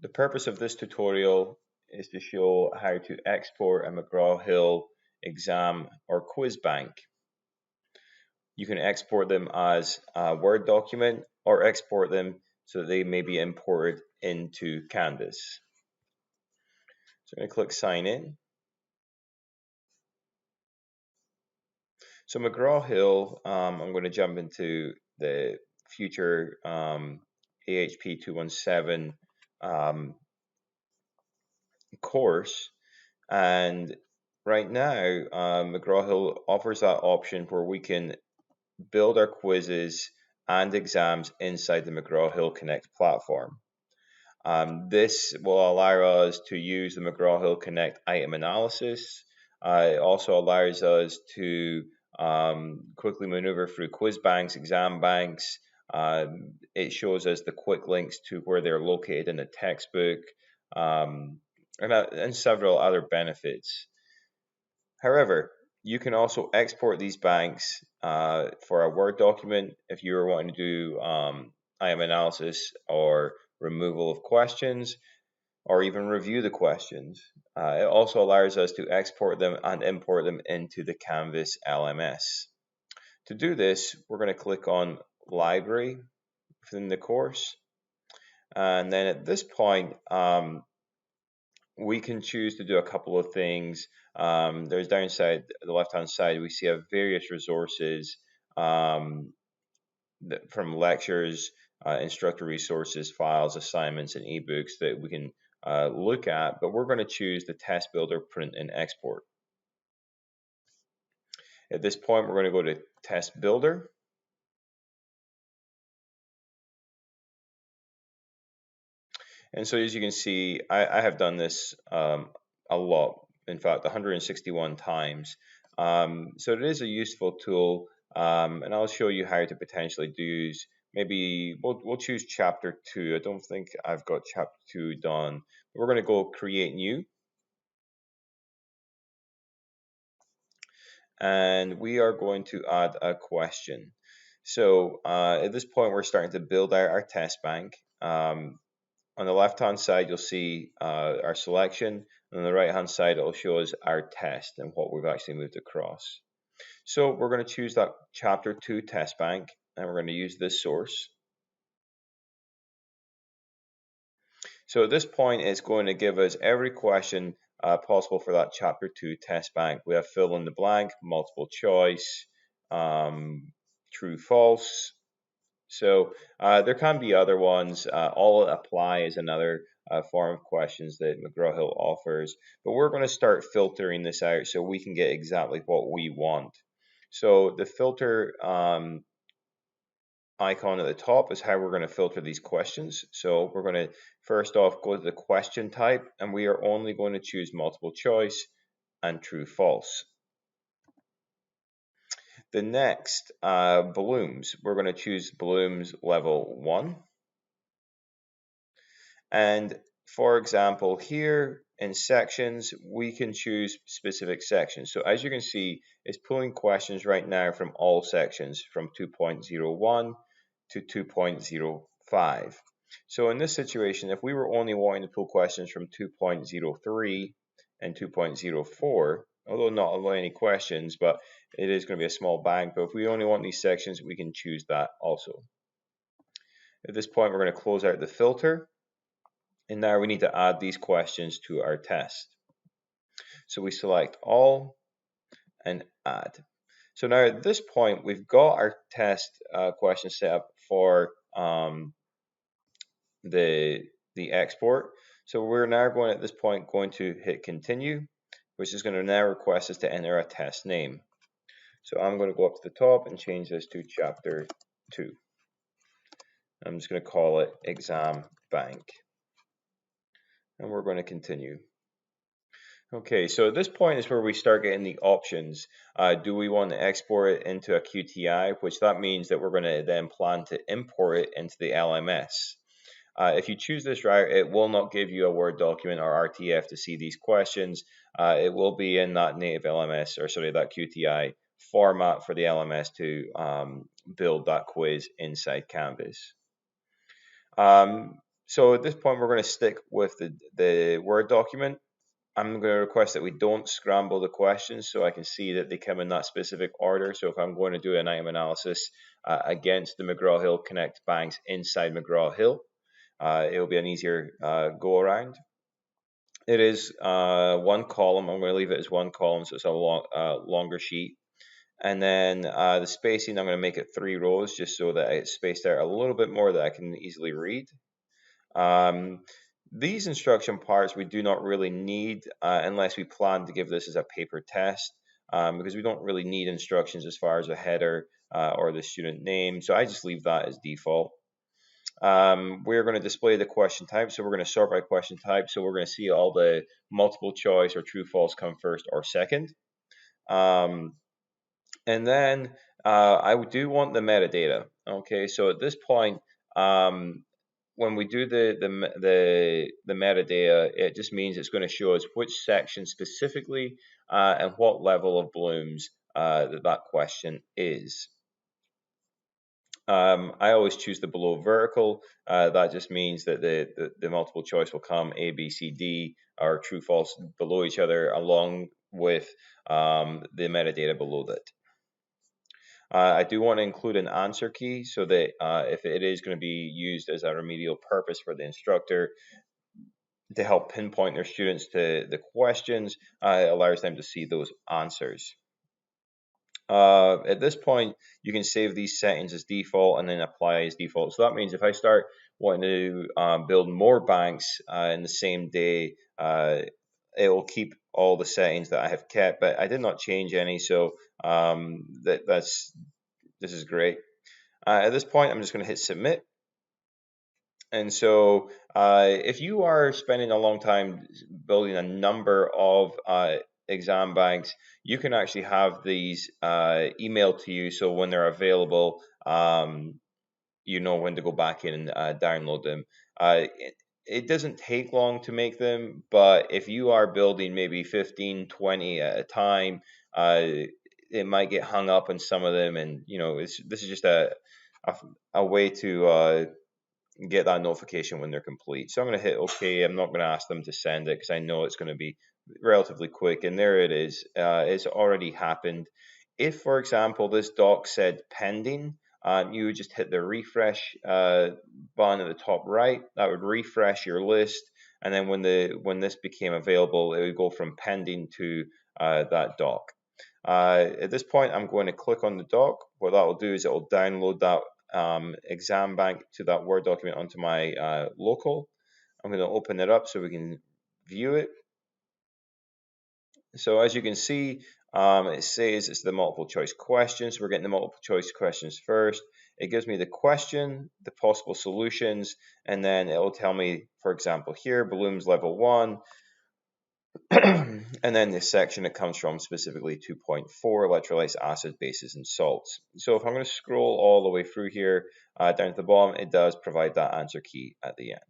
The purpose of this tutorial is to show how to export a McGraw-Hill exam or quiz bank. You can export them as a Word document or export them so that they may be imported into Canvas. So I'm going to click Sign In. So McGraw-Hill, I'm going to jump into the future AHP 217 course, and right now McGraw-Hill offers that option where we can build our quizzes and exams inside the McGraw-Hill Connect platform. This will allow us to use the McGraw-Hill Connect item analysis. It also allows us to quickly maneuver through quiz banks, exam banks. It shows us the quick links to where they're located in the textbook, and several other benefits. However, you can also export these banks for a Word document if you are wanting to do item analysis or removal of questions, or even review the questions. It also allows us to export them and import them into the Canvas LMS. To do this, we're going to click on Library within the course, and then at this point we can choose to do a couple of things. There's downside, the left-hand side, we see various resources from lectures, instructor resources, files, assignments, and ebooks that we can look at, but we're going to choose the Test Builder Print and Export. At this point, we're going to go to Test Builder. And so as you can see, I have done this a lot, in fact, 161 times. So it is a useful tool, and I'll show you how to potentially use, maybe we'll choose chapter 2. I don't think I've got chapter 2 done. We're going to go create new. And we are going to add a question. So at this point, we're starting to build out our test bank. On the left-hand side, you'll see our selection. And on the right-hand side, it'll show us our test and what we've actually moved across. So we're going to choose that Chapter 2 test bank, and we're going to use this source. So at this point, it's going to give us every question possible for that Chapter 2 test bank. We have fill in the blank, multiple choice, true, false. So there can be other ones. All apply is another form of questions that McGraw-Hill offers. But we're going to start filtering this out so we can get exactly what we want. So the filter icon at the top is how we're going to filter these questions. So we're going to first off go to the question type, and we are only going to choose multiple choice and true, false. The next, Bloom's, we're going to choose Bloom's level 1. And for example, here in sections, we can choose specific sections. So as you can see, it's pulling questions right now from all sections from 2.01 to 2.05. So in this situation, if we were only wanting to pull questions from 2.03 and 2.04, although not any questions, but it is going to be a small bank. But if we only want these sections, we can choose that also. At this point, we're going to close out the filter. And now we need to add these questions to our test. So we select all and add. So now at this point, we've got our test question set up for the export. So we're now going, at this point, going to hit continue, which is going to now request us to enter a test name. So I'm going to go up to the top and change this to chapter 2. I'm just going to call it exam bank. And we're going to continue. Okay, so at this point is where we start getting the options. Do we want to export it into a QTI, which that means that we're going to then plan to import it into the LMS. If you choose this route, it will not give you a Word document or RTF to see these questions. It will be in that native LMS, or sorry, that QTI format for the LMS to build that quiz inside Canvas. So at this point, we're going to stick with the Word document. I'm going to request that we don't scramble the questions so I can see that they come in that specific order. So if I'm going to do an item analysis against the McGraw-Hill Connect banks inside McGraw-Hill, it'll be an easier go around. It is one column. I'm going to leave it as one column, so it's a longer sheet. And then the spacing, I'm going to make it 3 rows just so that it's spaced out a little bit more that I can easily read. These instruction parts we do not really need unless we plan to give this as a paper test, because we don't really need instructions as far as a header or the student name. So I just leave that as default. We're going to display the question type, so we're going to sort by question type. So we're going to see all the multiple choice or true false come first or second. And then I do want the metadata. Okay, so at this point, when we do the metadata, it just means it's going to show us which section specifically and what level of blooms that question is. I always choose the below vertical. That just means that the multiple choice will come A, B, C, D, or true, false below each other, along with the metadata below that. I do want to include an answer key so that if it is going to be used as a remedial purpose for the instructor to help pinpoint their students to the questions, it allows them to see those answers. At this point, you can save these settings as default and then apply as default. So that means if I start wanting to build more banks in the same day, it will keep all the settings that I have kept, but I did not change any, so this is great. At this point, I'm just going to hit submit. And so if you are spending a long time building a number of exam banks, you can actually have these emailed to you, so when they're available, you know when to go back in and download them. It doesn't take long to make them, but if you are building maybe 15, 20 at a time, it might get hung up in some of them, and this is just a way to get that notification when they're complete. So I'm going to hit OK. I'm not going to ask them to send it because I know it's going to be relatively quick. And there it is. It's already happened. If, for example, this doc said pending, you would just hit the refresh button at the top right. That would refresh your list. And then when this became available, it would go from pending to that doc. At this point, I'm going to click on the doc. What that will do is it will download that exam bank to that Word document onto my local. I'm going to open it up so we can view it. So as you can see, it says it's the multiple choice questions. We're getting the multiple choice questions first. It gives me the question, the possible solutions, and then it will tell me, for example, here, Bloom's level 1. And then this section it comes from, specifically 2.4, electrolytes, acids, bases, and salts. So if I'm going to scroll all the way through here down to the bottom, it does provide that answer key at the end.